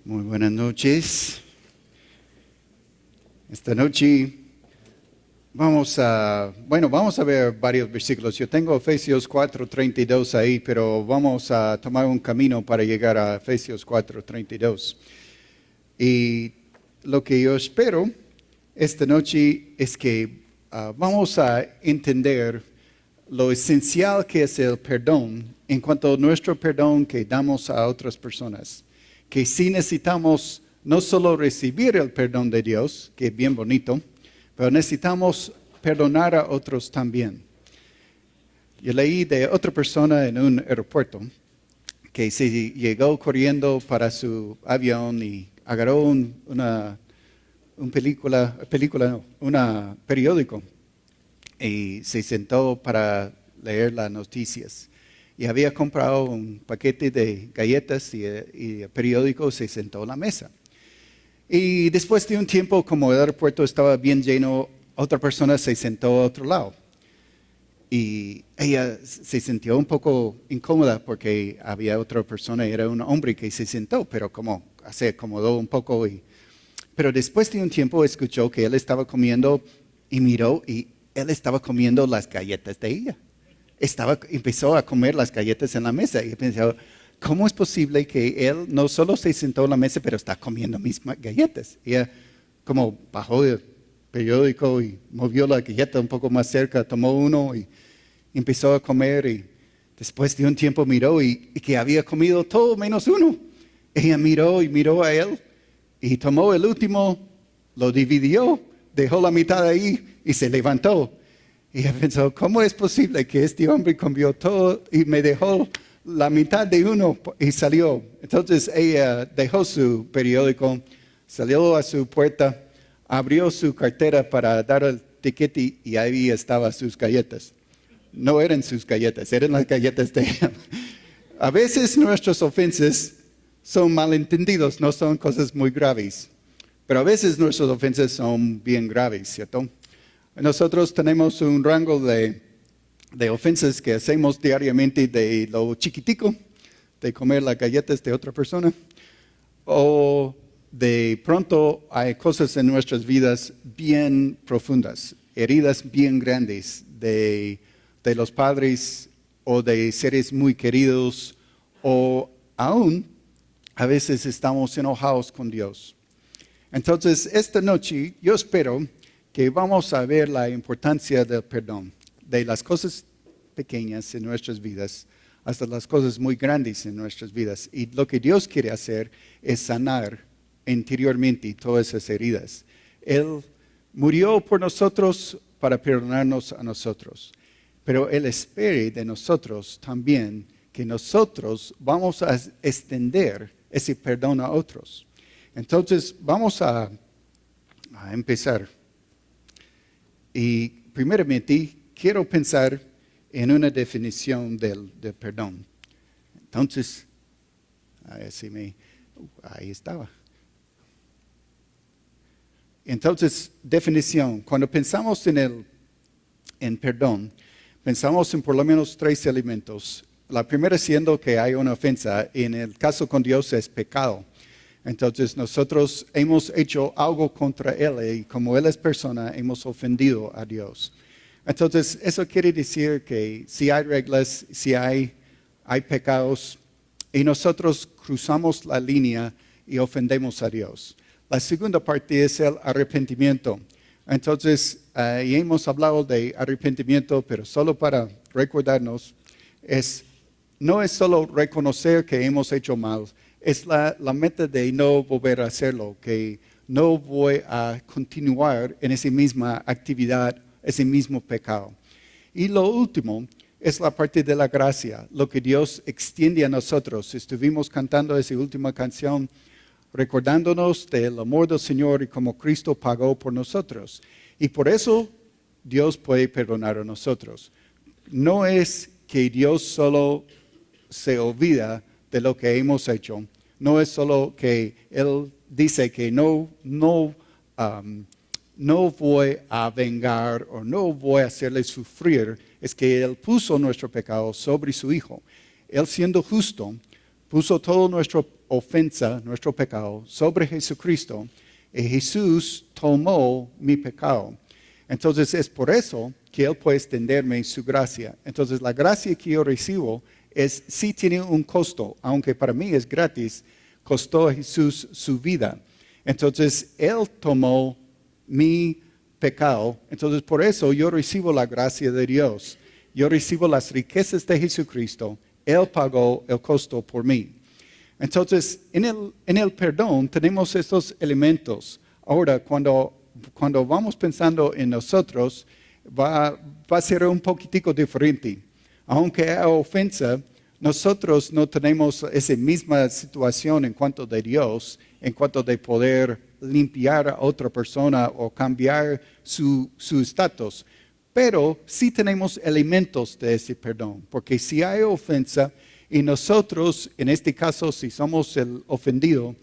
Muy buenas noches. Esta noche vamos a ver varios versículos. Yo tengo Efesios 4:32 ahí, pero vamos a tomar un camino para llegar a Efesios 4:32. Y lo que yo espero esta noche es que vamos a entender lo esencial que es el perdón en cuanto a nuestro perdón que damos a otras personas. Que sí necesitamos no solo recibir el perdón de Dios, que es bien bonito, pero necesitamos perdonar a otros también. Yo leí de otra persona en un aeropuerto que se llegó corriendo para su avión y agarró un periódico y se sentó para leer las noticias. Y había comprado un paquete de galletas y el periódico, se sentó a la mesa. Y después de un tiempo, como el aeropuerto estaba bien lleno, otra persona se sentó a otro lado. Y ella se sintió un poco incómoda porque había otra persona, era un hombre que se sentó, pero se acomodó un poco. Pero después de un tiempo escuchó que él estaba comiendo y miró y él estaba comiendo las galletas de ella. Empezó a comer las galletas en la mesa y pensó, ¿cómo es posible que él no solo se sentó en la mesa, pero está comiendo mis galletas? Y ella como bajó el periódico y movió la galleta un poco más cerca, tomó uno y empezó a comer y después de un tiempo miró y que había comido todo menos uno. Ella miró y miró a él y tomó el último, lo dividió, dejó la mitad ahí y se levantó. Y ella pensó, ¿cómo es posible que este hombre comió todo y me dejó la mitad de uno y salió? Entonces ella dejó su periódico, salió a su puerta, abrió su cartera para dar el tiquete y ahí estaban sus galletas. No eran sus galletas, eran las galletas de ella. A veces nuestras ofensas son malentendidos, no son cosas muy graves. Pero a veces nuestras ofensas son bien graves, ¿cierto? Nosotros tenemos un rango de ofensas que hacemos diariamente de lo chiquitico, de comer las galletas de otra persona, o de pronto hay cosas en nuestras vidas bien profundas, heridas bien grandes de los padres o de seres muy queridos, o aún a veces estamos enojados con Dios. Entonces, esta noche yo espero que vamos a ver la importancia del perdón, de las cosas pequeñas en nuestras vidas hasta las cosas muy grandes en nuestras vidas. Y lo que Dios quiere hacer es sanar interiormente todas esas heridas. Él murió por nosotros para perdonarnos a nosotros, pero Él espera de nosotros también que nosotros vamos a extender ese perdón a otros. Entonces, vamos a empezar. Y primeramente, quiero pensar en una definición del perdón. Entonces, ahí estaba. Entonces, definición. Cuando pensamos en perdón, pensamos en por lo menos 3 elementos. La primera siendo que hay una ofensa. En el caso con Dios es pecado. Entonces nosotros hemos hecho algo contra Él y como Él es persona, hemos ofendido a Dios. Entonces eso quiere decir que si hay reglas, si hay pecados y nosotros cruzamos la línea y ofendemos a Dios. La segunda parte es el arrepentimiento. Entonces, y hemos hablado de arrepentimiento, pero solo para recordarnos, no es solo reconocer que hemos hecho mal, es la meta de no volver a hacerlo, que no voy a continuar en esa misma actividad, ese mismo pecado. Y lo último es la parte de la gracia, lo que Dios extiende a nosotros. Estuvimos cantando esa última canción, recordándonos del amor del Señor y cómo Cristo pagó por nosotros. Y por eso Dios puede perdonar a nosotros. No es que Dios solo se olvida de lo que hemos hecho. No es solo que Él dice que no voy a vengar o no voy a hacerle sufrir. Es que Él puso nuestro pecado sobre su Hijo. Él siendo justo puso toda nuestra ofensa, nuestro pecado, sobre Jesucristo, y Jesús tomó mi pecado. Entonces es por eso que Él puede extenderme su gracia. Entonces la gracia que yo recibo sí tiene un costo, aunque para mí es gratis, costó a Jesús su vida. Entonces Él tomó mi pecado. Entonces por eso yo recibo la gracia de Dios. Yo recibo las riquezas de Jesucristo. Él pagó el costo por mí. Entonces en el perdón tenemos estos elementos. Ahora cuando vamos pensando en nosotros, va a ser un poquitico diferente. Aunque hay ofensa, nosotros no tenemos esa misma situación en cuanto de Dios, en cuanto de poder limpiar a otra persona o cambiar su estatus. Pero sí tenemos elementos de ese perdón, porque si hay ofensa y nosotros, en este caso, si somos el ofendido,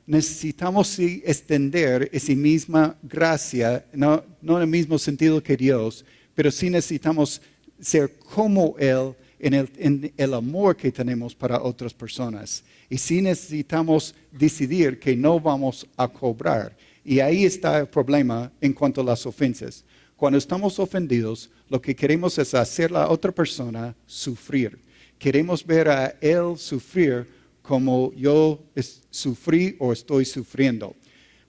necesitamos sí extender esa misma gracia, no en el mismo sentido que Dios, pero sí necesitamos ser como Él en el amor que tenemos para otras personas. Y sí necesitamos decidir que no vamos a cobrar. Y ahí está el problema en cuanto a las ofensas. Cuando estamos ofendidos, lo que queremos es hacer a la otra persona sufrir. Queremos ver a Él sufrir como yo sufrí o estoy sufriendo.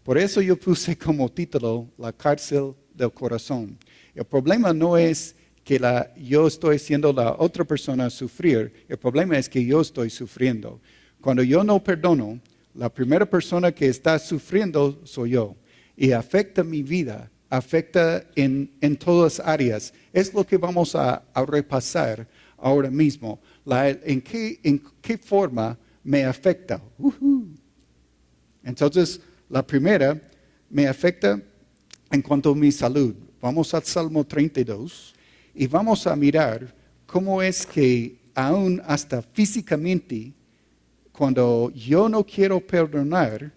Por eso yo puse como título La cárcel del corazón. El problema no es que yo estoy haciendo a la otra persona sufrir. El problema es que yo estoy sufriendo. Cuando yo no perdono, la primera persona que está sufriendo soy yo. Y afecta mi vida, afecta en todas áreas. Es lo que vamos a repasar ahora mismo. ¿En qué forma me afecta? Entonces, la primera me afecta en cuanto a mi salud. Vamos al Salmo 32 y vamos a mirar cómo es que aún hasta físicamente, cuando yo no quiero perdonar,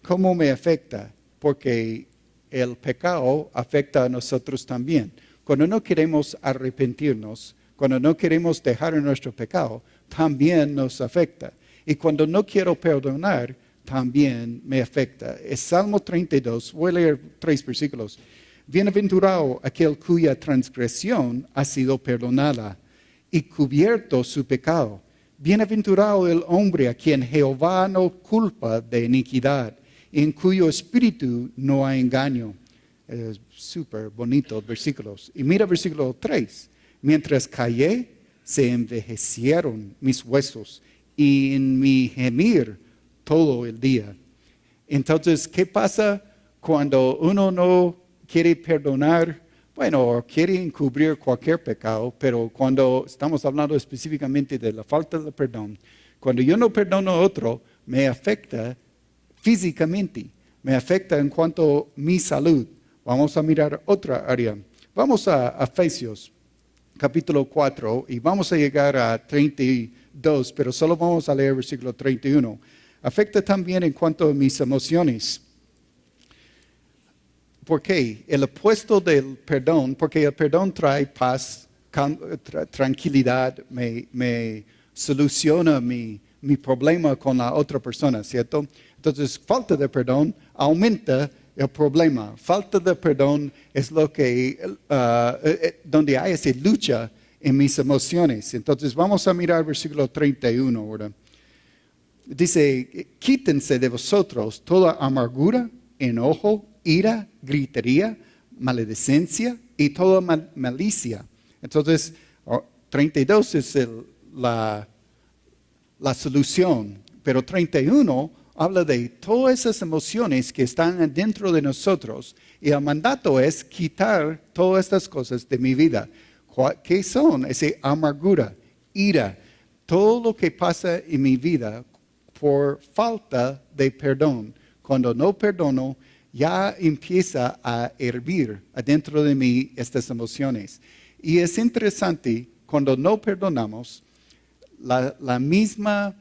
cómo me afecta, porque el pecado afecta a nosotros también. Cuando no queremos arrepentirnos, cuando no queremos dejar nuestro pecado, también nos afecta. Y cuando no quiero perdonar, también me afecta. Es Salmo 32, voy a leer 3 versículos. Bienaventurado aquel cuya transgresión ha sido perdonada y cubierto su pecado. Bienaventurado el hombre a quien Jehová no culpa de iniquidad, en cuyo espíritu no hay engaño. Súper bonitos versículos. Y mira versículo 3. Mientras callé, se envejecieron mis huesos y en mi gemir todo el día. Entonces, ¿qué pasa cuando uno no quiere perdonar? Bueno, quiere encubrir cualquier pecado, pero cuando estamos hablando específicamente de la falta de perdón, cuando yo no perdono a otro, me afecta físicamente, me afecta en cuanto a mi salud. Vamos a mirar otra área. Vamos a Efesios capítulo 4 y vamos a llegar a 32, pero solo vamos a leer versículo 31. Afecta también en cuanto a mis emociones. ¿Por qué? El opuesto del perdón, porque el perdón trae paz, tranquilidad, me soluciona mi problema con la otra persona, ¿cierto? Entonces, falta de perdón aumenta el problema. Falta de perdón es lo que, donde hay esa lucha en mis emociones. Entonces, vamos a mirar versículo 31 ahora. Dice, quítense de vosotros toda amargura, enojo, ira, gritería, maledicencia y toda malicia. Entonces, 32 es la solución, pero 31 habla de todas esas emociones que están dentro de nosotros y el mandato es quitar todas estas cosas de mi vida. ¿Qué son? Esa amargura, ira, todo lo que pasa en mi vida por falta de perdón. Cuando no perdono, ya empieza a hervir adentro de mí estas emociones. Y es interesante, cuando no perdonamos, la misma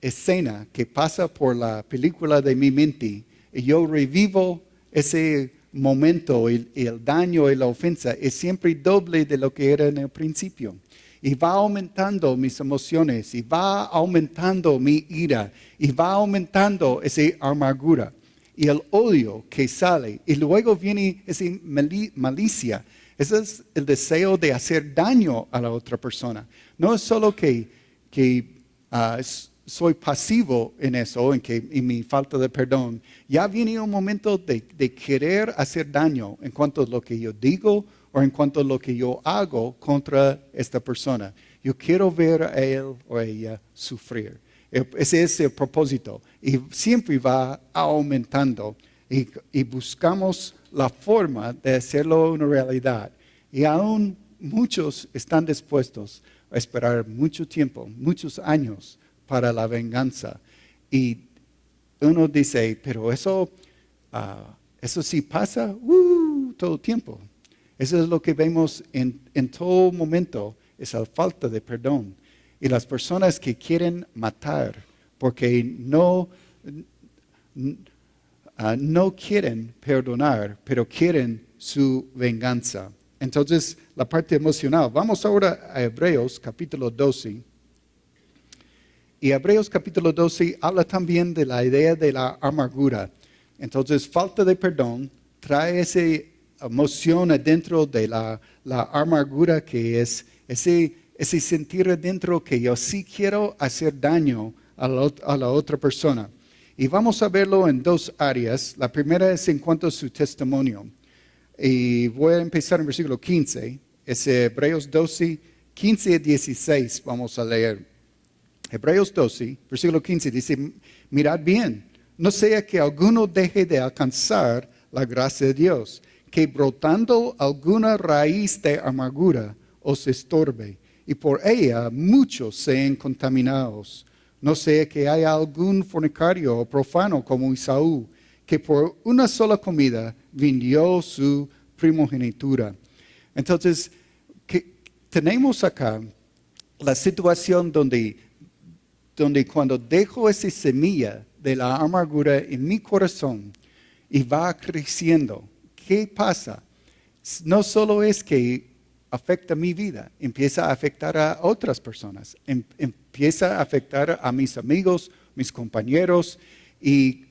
escena que pasa por la película de mi mente, y yo revivo ese momento, el daño y la ofensa, es siempre doble de lo que era en el principio. y va aumentando mis emociones, y va aumentando mi ira, y va aumentando esa amargura y el odio que sale, y luego viene esa malicia. Ese es el deseo de hacer daño a la otra persona. No es solo que soy pasivo en eso, en mi falta de perdón. Ya viene un momento de querer hacer daño en cuanto a lo que yo digo o en cuanto a lo que yo hago contra esta persona. Yo quiero ver a él o a ella sufrir. Ese es el propósito. Y siempre va aumentando. Y buscamos la forma de hacerlo una realidad. Y aún muchos están dispuestos a esperar mucho tiempo, muchos años para la venganza. Y uno dice, pero eso sí pasa todo el tiempo. Eso es lo que vemos en todo momento, esa falta de perdón. Y las personas que quieren matar porque no quieren perdonar, pero quieren su venganza. Entonces, la parte emocional. Vamos ahora a Hebreos capítulo 12. Y Hebreos capítulo 12 habla también de la idea de la amargura. Entonces, falta de perdón trae esa emoción adentro de la amargura, que es ese sentir adentro que yo sí quiero hacer daño a la otra persona. Y vamos a verlo en dos áreas. La primera es en cuanto a su testimonio. Y voy a empezar en versículo 15. Es Hebreos 12, 15 y 16. Vamos a leer. Hebreos 12, versículo 15 dice, mirad bien, no sea que alguno deje de alcanzar la gracia de Dios, que brotando alguna raíz de amargura os estorbe, y por ella muchos sean contaminados. No sea que haya algún fornicario o profano como Esaú, que por una sola comida vendió su primogenitura. Entonces, tenemos acá la situación donde cuando dejo esa semilla de la amargura en mi corazón y va creciendo, ¿qué pasa? No solo es que afecta mi vida, empieza a afectar a otras personas, empieza a afectar a mis amigos, mis compañeros, y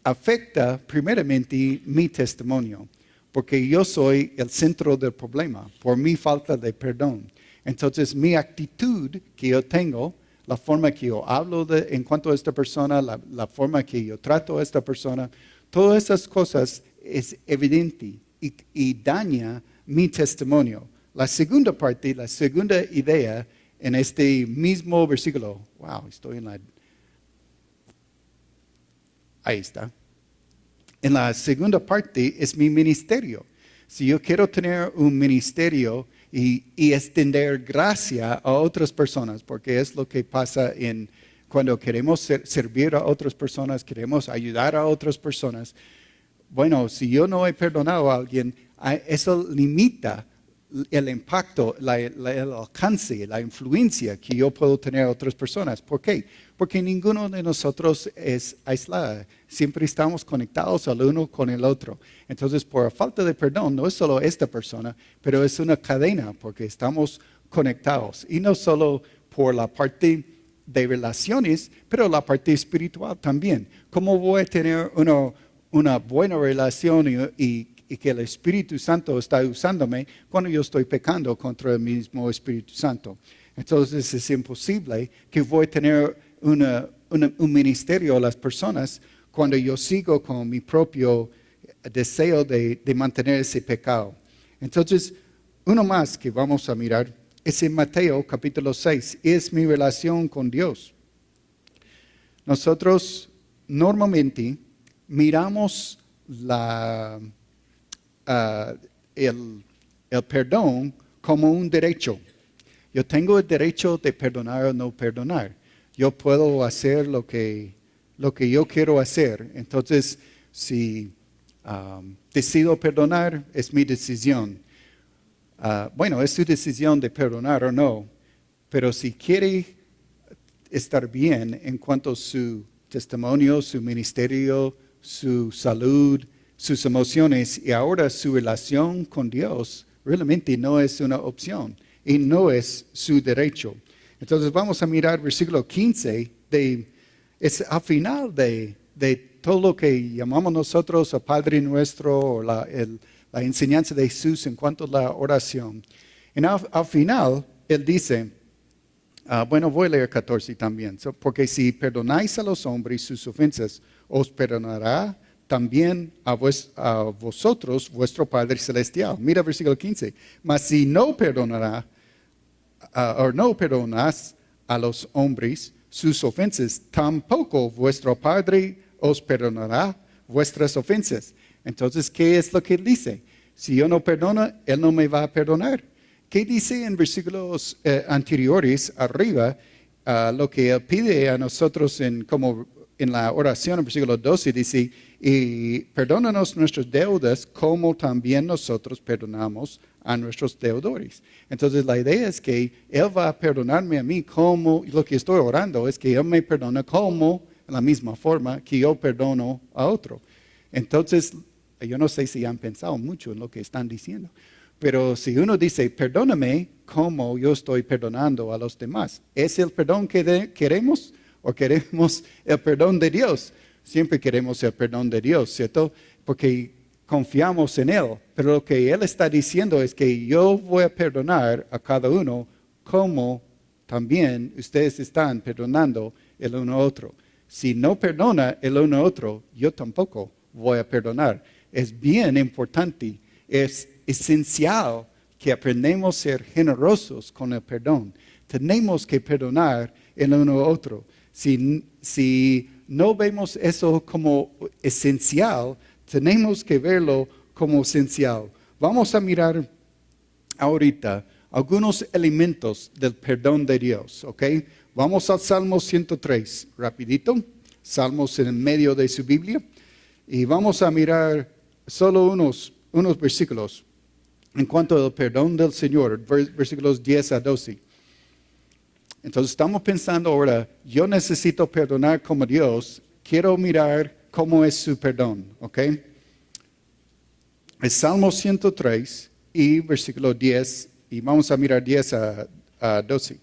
afecta primeramente mi testimonio, porque yo soy el centro del problema por mi falta de perdón. Entonces, mi actitud que yo tengo, la forma que yo hablo en cuanto a esta persona, la forma que yo trato a esta persona, todas esas cosas es evidente y daña mi testimonio. La segunda parte, la segunda idea en este mismo versículo, ahí está. En la segunda parte es mi ministerio. Si yo quiero tener un ministerio y extender gracia a otras personas, porque es lo que pasa cuando queremos servir a otras personas, queremos ayudar a otras personas. Bueno, si yo no he perdonado a alguien, eso limita el impacto, el alcance, la influencia que yo puedo tener a otras personas. ¿Por qué? Porque ninguno de nosotros es aislado. Siempre estamos conectados el uno con el otro. Entonces, por falta de perdón, no es solo esta persona, pero es una cadena, porque estamos conectados. Y no solo por la parte de relaciones, pero la parte espiritual también. ¿Cómo voy a tener una buena relación y que el Espíritu Santo está usándome cuando yo estoy pecando contra el mismo Espíritu Santo? Entonces es imposible que voy a tener un ministerio a las personas cuando yo sigo con mi propio deseo de mantener ese pecado. Entonces, uno más que vamos a mirar es en Mateo capítulo 6, es mi relación con Dios. Nosotros normalmente miramos el perdón como un derecho. Yo tengo el derecho de perdonar o no perdonar. Yo puedo hacer lo que yo quiero hacer. Entonces, si decido perdonar, es mi decisión. Es su decisión de perdonar o no. Pero si quiere estar bien en cuanto a su testimonio, su ministerio, su salud, sus emociones y ahora su relación con Dios, realmente no es una opción. y no es su derecho. Entonces vamos a mirar versículo 15, es al final de todo lo que llamamos nosotros a Padre Nuestro, o la enseñanza de Jesús en cuanto a la oración. Y al final, él dice, bueno, voy a leer 14 también, porque si perdonáis a los hombres sus ofensas, os perdonará también a vosotros vuestro Padre Celestial. Mira versículo 15, mas si no perdonas a los hombres sus ofensas, tampoco vuestro Padre os perdonará vuestras ofensas. Entonces, ¿qué es lo que él dice? Si yo no perdono, él no me va a perdonar. ¿Qué dice en versículos anteriores arriba? Lo que él pide a nosotros como en la oración, en versículo 12, dice, y perdónanos nuestras deudas como también nosotros perdonamos a nuestros deudores. Entonces la idea es que Él va a perdonarme a mí como, lo que estoy orando es que Él me perdona como, en la misma forma que yo perdono a otro. Entonces, yo no sé si han pensado mucho en lo que están diciendo, pero si uno dice, perdóname como yo estoy perdonando a los demás, ¿es el perdón que queremos o queremos el perdón de Dios? Siempre queremos el perdón de Dios, ¿cierto? Porque confiamos en Él. Pero lo que Él está diciendo es que yo voy a perdonar a cada uno como también ustedes están perdonando el uno a otro. Si no perdona el uno a otro, yo tampoco voy a perdonar. Es bien importante, es esencial que aprendamos a ser generosos con el perdón. Tenemos que perdonar el uno a otro. Si no vemos eso como esencial, tenemos que verlo como esencial. Vamos a mirar ahorita algunos elementos del perdón de Dios, ¿ok? Vamos al Salmo 103, rapidito. Salmos en el medio de su Biblia. Y vamos a mirar solo unos versículos en cuanto al perdón del Señor, versículos 10 a 12. Entonces estamos pensando ahora, yo necesito perdonar como Dios, quiero mirar cómo es su perdón, ¿ok? Es Salmo 103 y versículo 10, y vamos a mirar 10 a 12.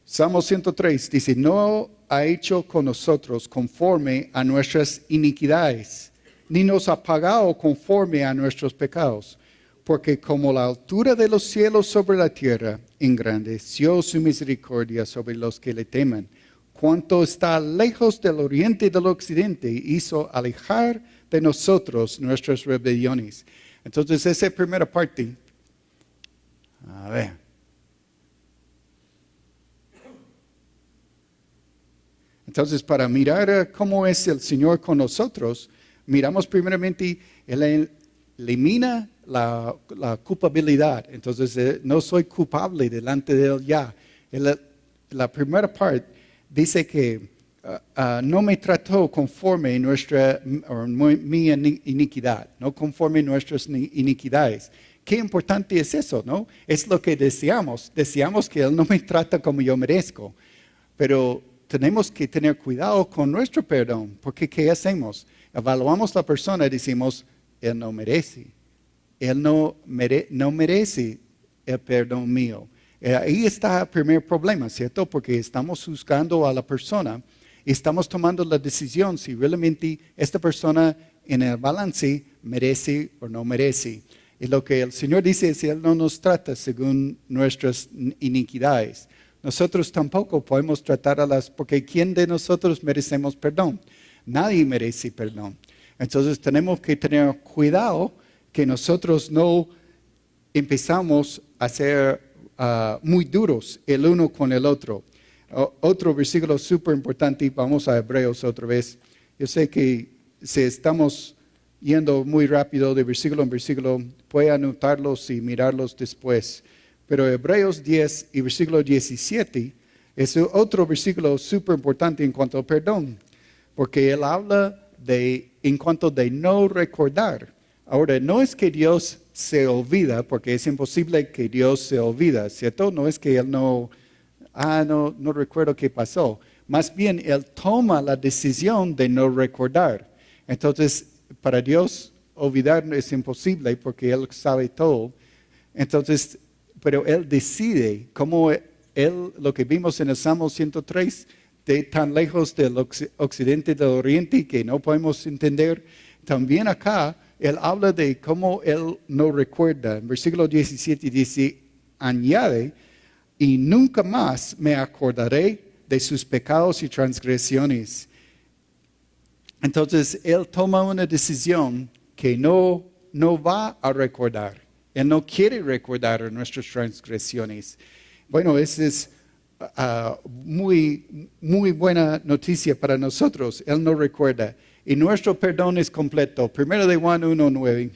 Salmo 103 dice, no ha hecho con nosotros conforme a nuestras iniquidades, ni nos ha pagado conforme a nuestros pecados. Porque como la altura de los cielos sobre la tierra, engrandeció su misericordia sobre los que le temen. Cuanto está lejos del oriente y del occidente, hizo alejar de nosotros nuestras rebeliones. Entonces, esa primera parte. A ver. Entonces, para mirar cómo es el Señor con nosotros, miramos primeramente, Él elimina la culpabilidad. Entonces, no soy culpable delante de Él ya. La primera parte dice que no me trató conforme mi iniquidad, no conforme nuestras iniquidades. Qué importante es eso, ¿no? Es lo que deseamos. Deseamos que Él no me trata como yo merezco. Pero tenemos que tener cuidado con nuestro perdón, porque ¿qué hacemos? Evaluamos la persona y decimos, Él no merece. Él no merece el perdón mío. Ahí está el primer problema, ¿cierto? Porque estamos juzgando a la persona y estamos tomando la decisión si realmente esta persona en el balance merece o no merece. Y lo que el Señor dice es que Él no nos trata según nuestras iniquidades. Nosotros tampoco podemos tratar porque ¿quién de nosotros merecemos perdón? Nadie merece perdón. Entonces tenemos que tener cuidado que nosotros no empezamos a ser muy duros el uno con el otro. Otro versículo súper importante, vamos a Hebreos otra vez. Yo sé que si estamos yendo muy rápido de versículo en versículo, puede anotarlos y mirarlos después. Pero Hebreos 10 y versículo 17 es otro versículo súper importante en cuanto al perdón, porque él habla en cuanto de no recordar. Ahora, no es que Dios se olvida, porque es imposible que Dios se olvida, ¿cierto? No es que Él no recuerdo qué pasó. Más bien, Él toma la decisión de no recordar. Entonces, para Dios olvidar es imposible porque Él sabe todo. Entonces, pero Él decide, como Él, lo que vimos en el Salmo 103, de tan lejos del occidente del oriente que no podemos entender. También acá, Él habla de cómo Él no recuerda. En versículo 17 dice, añade, y nunca más me acordaré de sus pecados y transgresiones. Entonces, Él toma una decisión que no va a recordar. Él no quiere recordar nuestras transgresiones. Bueno, esa es muy, muy buena noticia para nosotros. Él no recuerda. Y nuestro perdón es completo. Primero de Juan 1:9.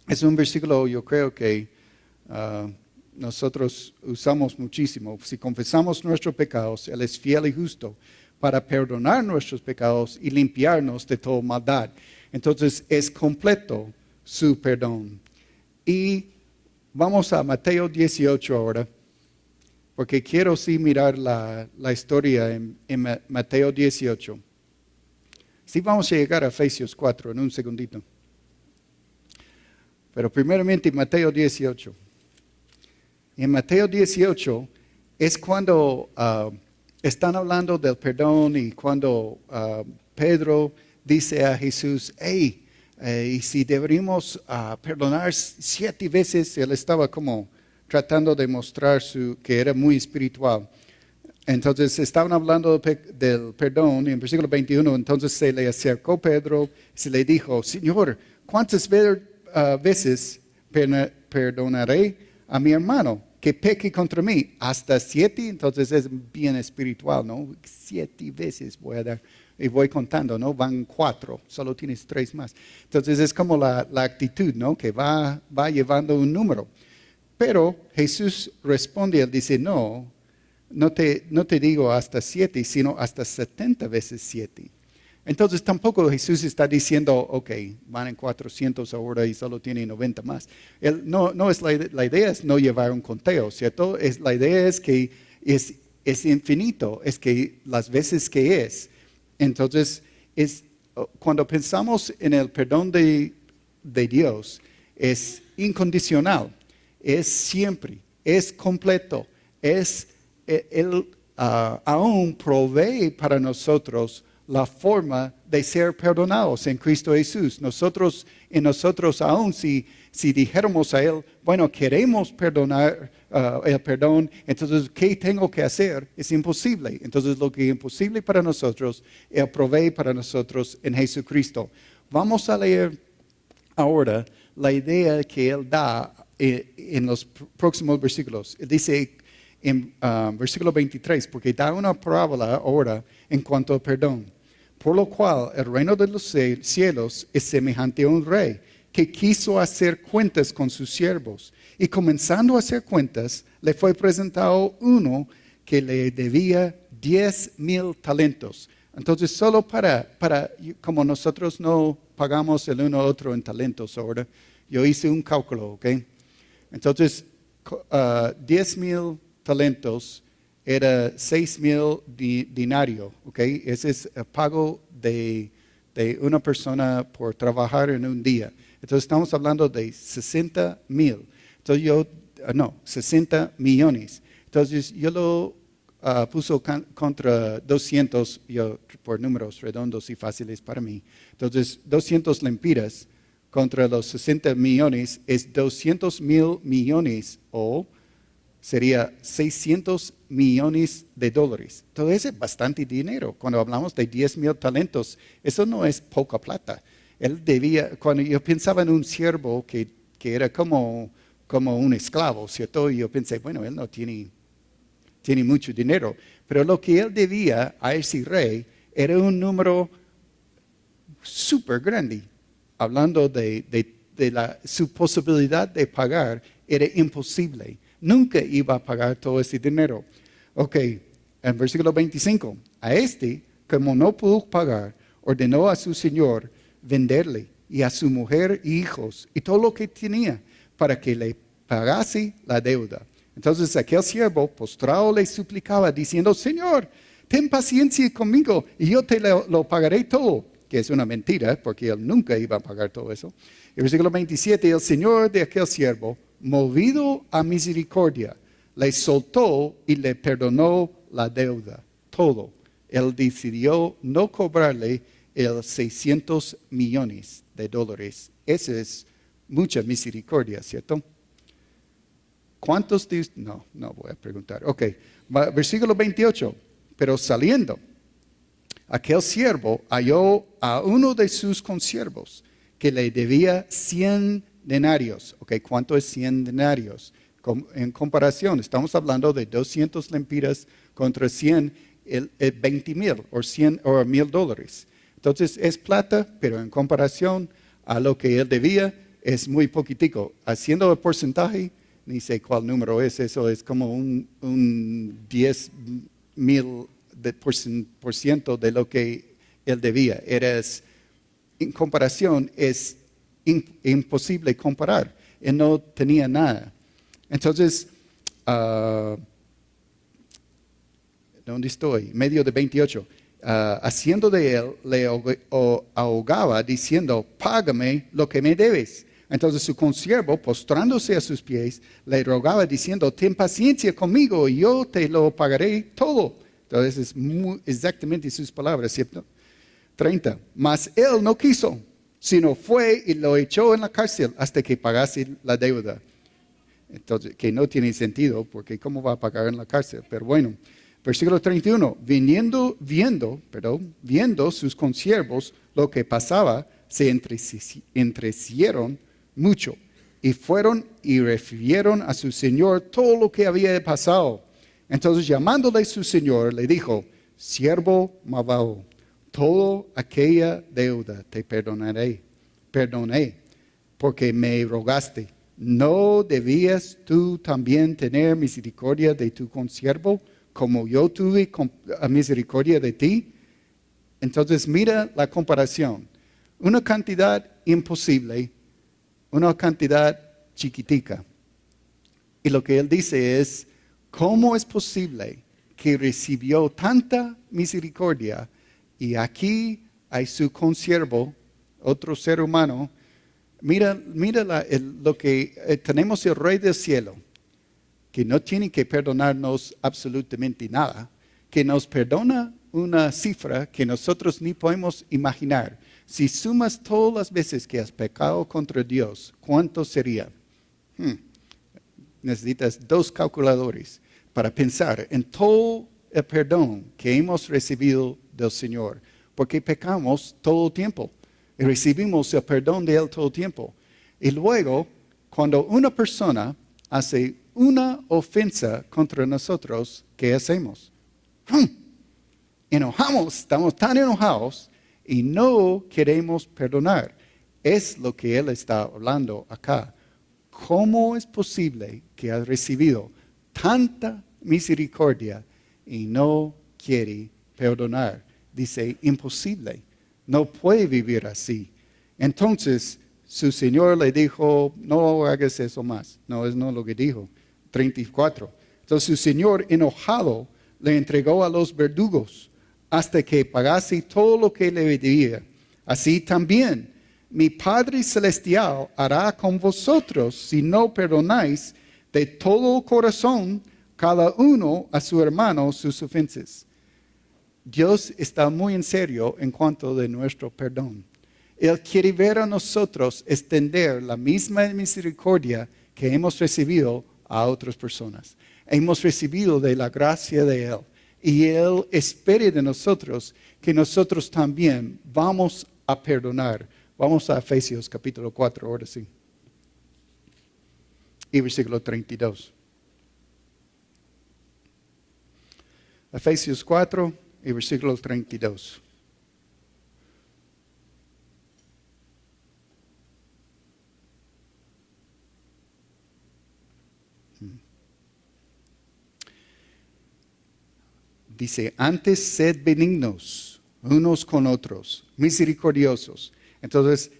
Es un versículo, yo creo que nosotros usamos muchísimo. Si confesamos nuestros pecados, Él es fiel y justo para perdonar nuestros pecados y limpiarnos de toda maldad. Entonces, es completo su perdón. Y vamos a Mateo 18 ahora, porque quiero sí mirar la historia en Mateo 18. Sí vamos a llegar a Efesios 4 en un segundito. Pero primeramente Mateo 18. En Mateo 18 es cuando están hablando del perdón y cuando Pedro dice a Jesús, hey, y si deberíamos perdonar 7 veces, él estaba como tratando de mostrar que era muy espiritual. Entonces estaban hablando del perdón, y en versículo 21, entonces se le acercó Pedro y se le dijo, Señor, ¿cuántas veces perdonaré a mi hermano que peque contra mí? ¿Hasta 7? Entonces es bien espiritual, ¿no? 7 veces voy a dar. Y voy contando, ¿no? Van 4, solo tienes 3 más. Entonces es como la actitud, ¿no? Que va llevando un número. Pero Jesús responde, él dice, no te digo hasta 7, sino hasta 70 veces 7. Entonces tampoco Jesús está diciendo, ok, van en 400 ahora y solo tiene 90 más. No es la idea es no llevar un conteo, ¿cierto? La idea es que es infinito, es que las veces que es. Entonces, cuando pensamos en el perdón de Dios, es incondicional, es siempre, es completo, Él aún provee para nosotros la forma de ser perdonados en Cristo Jesús. En nosotros aún, si dijéramos a Él, bueno, queremos perdonar el perdón, entonces, ¿qué tengo que hacer? Es imposible. Entonces, lo que es imposible para nosotros, Él provee para nosotros en Jesucristo. Vamos a leer ahora la idea que Él da en los próximos versículos. Él dice en versículo 23, porque da una parábola ahora en cuanto al perdón. Por lo cual el reino de los cielos es semejante a un rey que quiso hacer cuentas con sus siervos. Y comenzando a hacer cuentas, le fue presentado uno que le debía 10,000 talentos. Entonces, solo para como nosotros no pagamos el uno al otro en talentos ahora, yo hice un cálculo, ¿ok? Entonces, 10,000 talentos era 6,000 dinarios, ¿ok? Ese es el pago de una persona por trabajar en un día. Entonces estamos hablando de 60,000. Entonces 60 millones. Entonces yo lo puso contra 200, por números redondos y fáciles para mí. Entonces 200 lempiras contra los 60 millones es 200,000 millones o sería 600 millones de dólares. Entonces es bastante dinero. Cuando hablamos de 10,000 talentos, eso no es poca plata. Él debía, cuando yo pensaba en un siervo que era como un esclavo, ¿cierto? Y yo pensé, bueno, él no tiene mucho dinero. Pero lo que él debía a ese rey era un número súper grande. Hablando de su posibilidad de pagar, era imposible. Nunca iba a pagar todo ese dinero. Ok, en versículo 25. A como no pudo pagar, ordenó a su señor venderle y a su mujer e hijos y todo lo que tenía para que le pagase la deuda. Entonces aquel siervo postrado le suplicaba diciendo, Señor, ten paciencia conmigo y yo te lo pagaré todo. Que es una mentira porque él nunca iba a pagar todo eso. En versículo 27, el señor de aquel siervo movido a misericordia, le soltó y le perdonó la deuda, todo. Él decidió no cobrarle el 600 millones de dólares. Esa es mucha misericordia, ¿cierto? ¿Cuántos de ustedes? No voy a preguntar. Ok, versículo 28. Pero saliendo, aquel siervo halló a uno de sus consiervos que le debía 100 denarios. Ok, ¿cuánto es 100 denarios? En comparación, estamos hablando de 200 lempiras contra 100, 20,000 o 100 o $1,000. Entonces es plata, pero en comparación a lo que él debía es muy poquitico. Haciendo el porcentaje, ni sé cuál número es, eso es como un 10,000 por ciento de lo que él debía. En comparación, es imposible comparar. Él no tenía nada. Entonces, ¿dónde estoy? Medio de 28. Haciendo de él, le ahogaba diciendo, págame lo que me debes. Entonces su consiervo, postrándose a sus pies, le rogaba diciendo, ten paciencia conmigo y yo te lo pagaré todo. Entonces es exactamente sus palabras, ¿cierto? 30. Mas él no quiso, sino fue y lo echó en la cárcel hasta que pagase la deuda. Entonces, que no tiene sentido, porque ¿cómo va a pagar en la cárcel? Pero bueno, versículo 31. Viendo sus consiervos lo que pasaba, se entrecieron mucho y fueron y refirieron a su señor todo lo que había pasado. Entonces, llamándole su señor, le dijo, siervo malvado, toda aquella deuda te perdoné, porque me rogaste. ¿No debías tú también tener misericordia de tu consiervo, como yo tuve misericordia de ti? Entonces mira la comparación. Una cantidad imposible, una cantidad chiquitica. Y lo que él dice es, ¿cómo es posible que recibió tanta misericordia y aquí hay su consiervo, otro ser humano? Mira lo que tenemos el Rey del Cielo, que no tiene que perdonarnos absolutamente nada, que nos perdona una cifra que nosotros ni podemos imaginar. Si sumas todas las veces que has pecado contra Dios, ¿cuánto sería? Necesitas 2 calculadores para pensar en todo el perdón que hemos recibido del Señor, porque pecamos todo el tiempo. Y recibimos el perdón de Él todo el tiempo. Y luego, cuando una persona hace una ofensa contra nosotros, ¿qué hacemos? Enojamos, estamos tan enojados y no queremos perdonar. Es lo que Él está hablando acá. ¿Cómo es posible que has recibido tanta misericordia y no quiere perdonar? Dice, imposible. No puede vivir así. Entonces, su señor le dijo, no hagas eso más. No, es no lo que dijo. 34. Entonces, su señor, enojado, le entregó a los verdugos hasta que pagase todo lo que le debía. Así también, mi Padre Celestial hará con vosotros si no perdonáis de todo corazón cada uno a su hermano sus ofensas. Dios está muy en serio en cuanto de nuestro perdón. Él quiere ver a nosotros extender la misma misericordia que hemos recibido a otras personas. Hemos recibido de la gracia de Él. Y Él espera de nosotros que nosotros también vamos a perdonar. Vamos a Efesios capítulo 4, ahora sí. Y versículo 32. Efesios 4 y versículo 32. Dice, antes sed benignos unos con otros, misericordiosos. Entonces,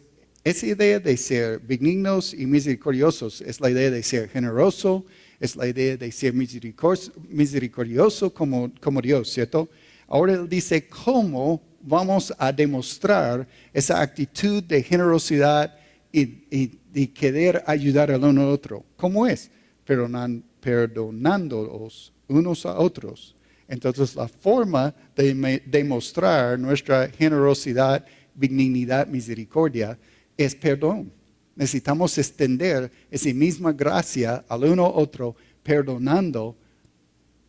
esa idea de ser benignos y misericordiosos es la idea de ser generoso, es la idea de ser misericordioso como Dios, ¿cierto? Ahora él dice, ¿cómo vamos a demostrar esa actitud de generosidad y querer ayudar al uno al otro. ¿Cómo es? Perdonándolos unos a otros. Entonces la forma de demostrar nuestra generosidad, benignidad, misericordia es perdón. Necesitamos extender esa misma gracia al uno a otro, perdonando.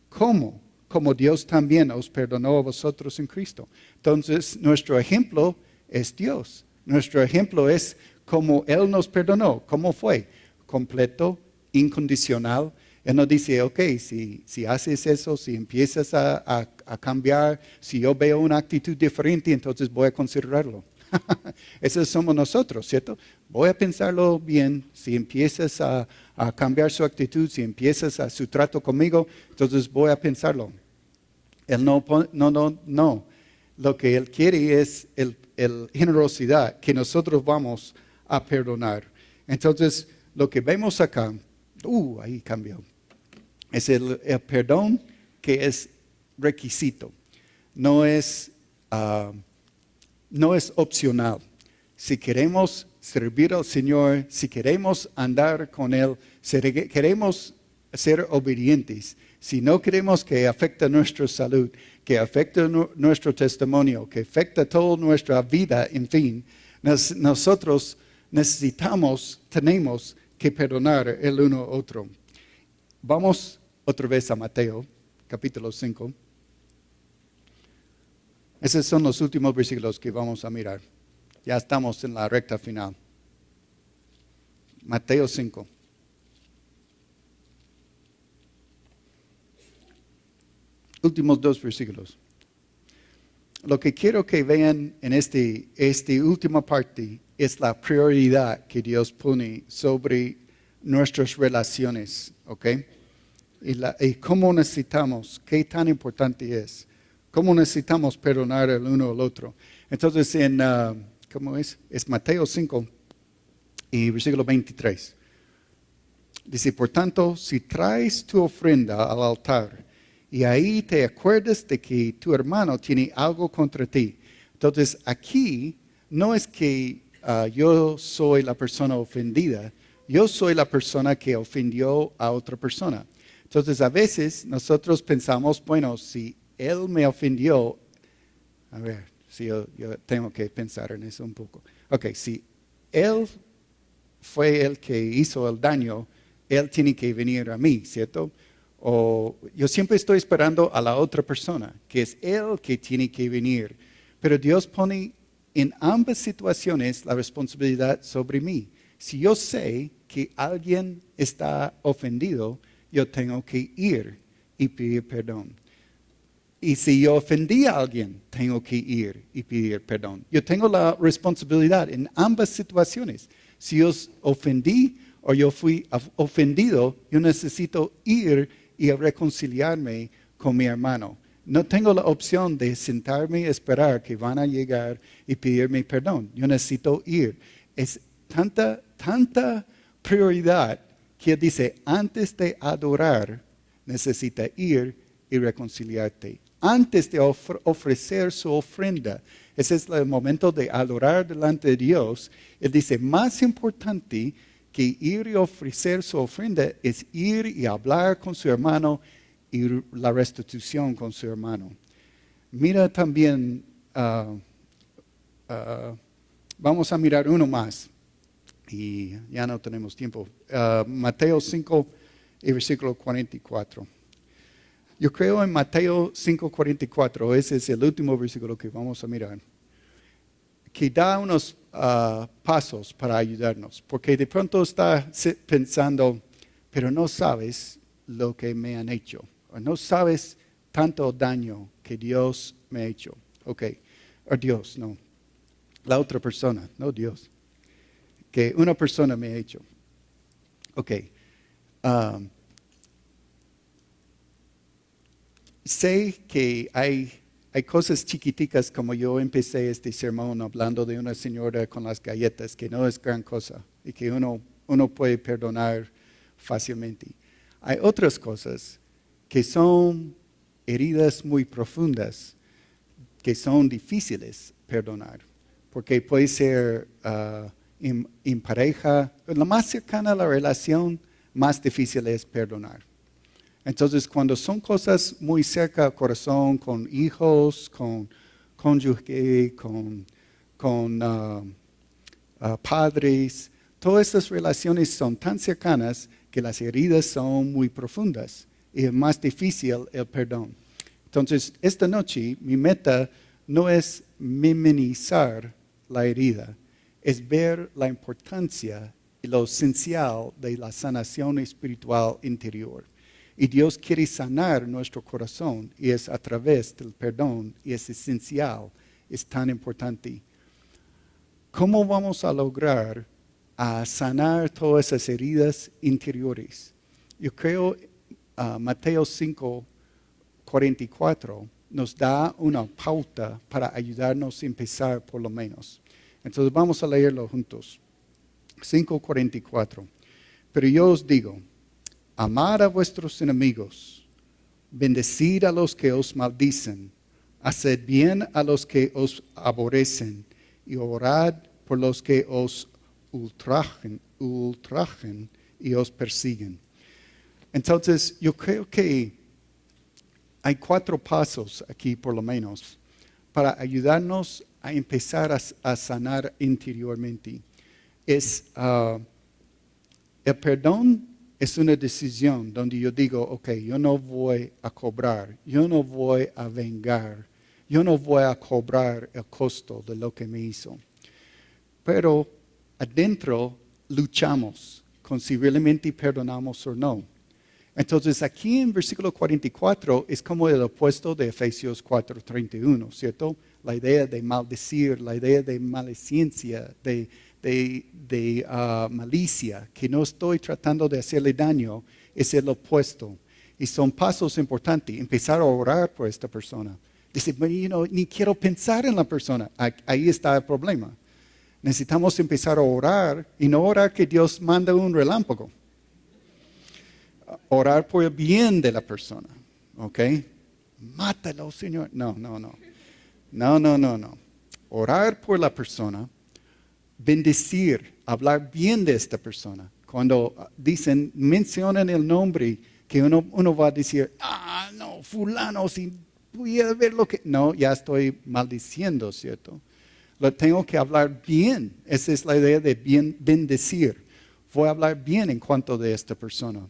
¿Cómo? Como Dios también os perdonó a vosotros en Cristo. Entonces nuestro ejemplo es Dios. Nuestro ejemplo es como Él nos perdonó. ¿Cómo fue? Completo, incondicional. Él nos dice, ok, si haces eso, si empiezas a cambiar, si yo veo una actitud diferente, entonces voy a considerarlo. Esos somos nosotros, ¿cierto? Voy a pensarlo bien. Si empiezas a cambiar su actitud, si empiezas a su trato conmigo, entonces voy a pensarlo. Él no. Lo que Él quiere es el generosidad, que nosotros vamos a perdonar. Entonces, lo que vemos acá, ahí cambió. Es el perdón que es requisito. No es opcional. Si queremos servir al Señor, si queremos andar con Él, si queremos ser obedientes, si no queremos que afecte nuestra salud, que afecte nuestro testimonio, que afecte toda nuestra vida, en fin, nosotros tenemos que perdonar el uno al otro. Vamos otra vez a Mateo, capítulo 5. Esos son los últimos versículos que vamos a mirar. Ya estamos en la recta final. Mateo 5. Últimos 2 versículos. Lo que quiero que vean en esta última parte es la prioridad que Dios pone sobre nuestras relaciones, ¿ok? Y cómo necesitamos, qué tan importante es, cómo necesitamos perdonar el uno al otro. Entonces, ¿cómo es? Es Mateo 5 y versículo 23. Dice, por tanto, si traes tu ofrenda al altar y ahí te acuerdas de que tu hermano tiene algo contra ti. Entonces, aquí no es que yo soy la persona ofendida, yo soy la persona que ofendió a otra persona. Entonces, a veces nosotros pensamos, bueno, si él me ofendió, a ver, si yo tengo que pensar en eso un poco. Ok, si él fue el que hizo el daño, él tiene que venir a mí, ¿cierto? O yo siempre estoy esperando a la otra persona, que es él que tiene que venir. Pero Dios pone en ambas situaciones la responsabilidad sobre mí. Si yo sé que alguien está ofendido, yo tengo que ir y pedir perdón. Y si yo ofendí a alguien, tengo que ir y pedir perdón. Yo tengo la responsabilidad en ambas situaciones. Si yo ofendí o yo fui ofendido, yo necesito ir y reconciliarme con mi hermano. No tengo la opción de sentarme y esperar que van a llegar y pedirme perdón. Yo necesito ir. Es tanta prioridad que dice, antes de adorar, necesita ir y reconciliarte. Antes de ofrecer su ofrenda, ese es el momento de adorar delante de Dios. Él dice, más importante que ir y ofrecer su ofrenda es ir y hablar con su hermano y la restitución con su hermano. Mira también, vamos a mirar uno más y ya no tenemos tiempo. Mateo 5 y versículo 44. Yo creo en Mateo 5:44, ese es el último versículo que vamos a mirar, que da unos pasos para ayudarnos, porque de pronto está pensando, pero no sabes lo que me han hecho, o no sabes tanto daño que Dios me ha hecho. Ok, o Dios, no, la otra persona, no Dios, que una persona me ha hecho. Ok, sé que hay cosas chiquiticas, como yo empecé este sermón hablando de una señora con las galletas, que no es gran cosa y que uno puede perdonar fácilmente. Hay otras cosas que son heridas muy profundas, que son difíciles perdonar, porque puede ser en pareja, la más cercana a la relación, más difícil es perdonar. Entonces, cuando son cosas muy cerca al corazón, con hijos, con cónyuge, con padres, todas estas relaciones son tan cercanas que las heridas son muy profundas y es más difícil el perdón. Entonces, esta noche mi meta no es minimizar la herida, es ver la importancia y lo esencial de la sanación espiritual interior. Y Dios quiere sanar nuestro corazón y es a través del perdón y es esencial, es tan importante. ¿Cómo vamos a lograr sanar todas esas heridas interiores? Yo creo Mateo 5:44 nos da una pauta para ayudarnos a empezar por lo menos. Entonces vamos a leerlo juntos. 5:44. Pero yo os digo, amad a vuestros enemigos, bendecid a los que os maldicen, haced bien a los que os aborrecen y orad por los que os ultrajen y os persiguen. Entonces, yo creo que hay 4 pasos aquí, por lo menos, para ayudarnos a empezar a sanar interiormente. El perdón es una decisión donde yo digo, ok, yo no voy a cobrar, yo no voy a vengar, yo no voy a cobrar el costo de lo que me hizo. Pero adentro luchamos con si realmente perdonamos o no. Entonces aquí en versículo 44 es como el opuesto de Efesios 4:31, ¿cierto? La idea de maldecir, la idea de maledicencia, de malicia, que no estoy tratando de hacerle daño, es el opuesto. Y son pasos importantes. Empezar a orar por esta persona. Dice, ni quiero pensar en la persona. Ahí está el problema. Necesitamos empezar a orar y no orar que Dios manda un relámpago. Orar por el bien de la persona. ¿Ok? Mátalo, Señor. No. Orar por la persona. Bendecir, hablar bien de esta persona. Cuando mencionan el nombre, que uno va a decir, no, fulano, si pudiera ver lo que... No, ya estoy maldiciendo, ¿cierto? Lo tengo que hablar bien. Esa es la idea de bendecir. Voy a hablar bien en cuanto de esta persona.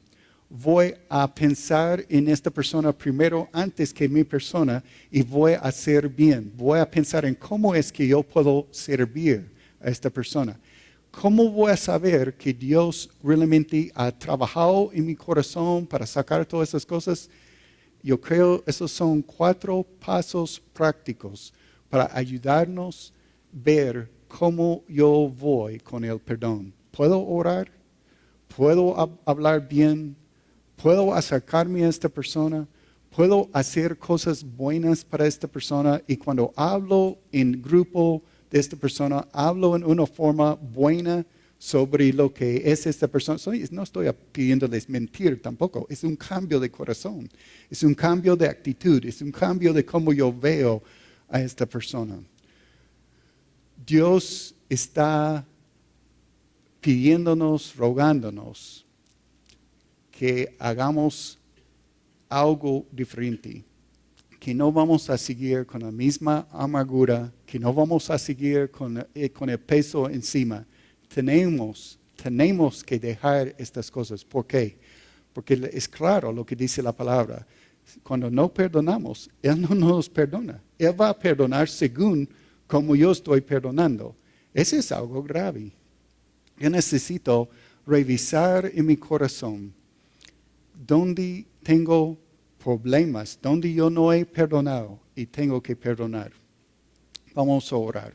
Voy a pensar en esta persona primero antes que mi persona y voy a hacer bien. Voy a pensar en cómo es que yo puedo servir a esta persona. ¿Cómo voy a saber que Dios realmente ha trabajado en mi corazón para sacar todas esas cosas? Yo creo esos son 4 pasos prácticos para ayudarnos a ver cómo yo voy con el perdón. ¿Puedo orar? ¿Puedo hablar bien? ¿Puedo acercarme a esta persona? ¿Puedo hacer cosas buenas para esta persona? Y cuando hablo en grupo de esta persona, hablo en una forma buena sobre lo que es esta persona. No estoy pidiéndoles mentir tampoco. Es un cambio de corazón. Es un cambio de actitud. Es un cambio de cómo yo veo a esta persona. Dios está pidiéndonos, rogándonos que hagamos algo diferente, que no vamos a seguir con la misma amargura, que no vamos a seguir con el peso encima. Tenemos que dejar estas cosas. ¿Por qué? Porque es claro lo que dice la palabra. Cuando no perdonamos, Él no nos perdona. Él va a perdonar según como yo estoy perdonando. Eso es algo grave. Yo necesito revisar en mi corazón dónde tengo problemas, donde yo no he perdonado y tengo que perdonar. Vamos a orar.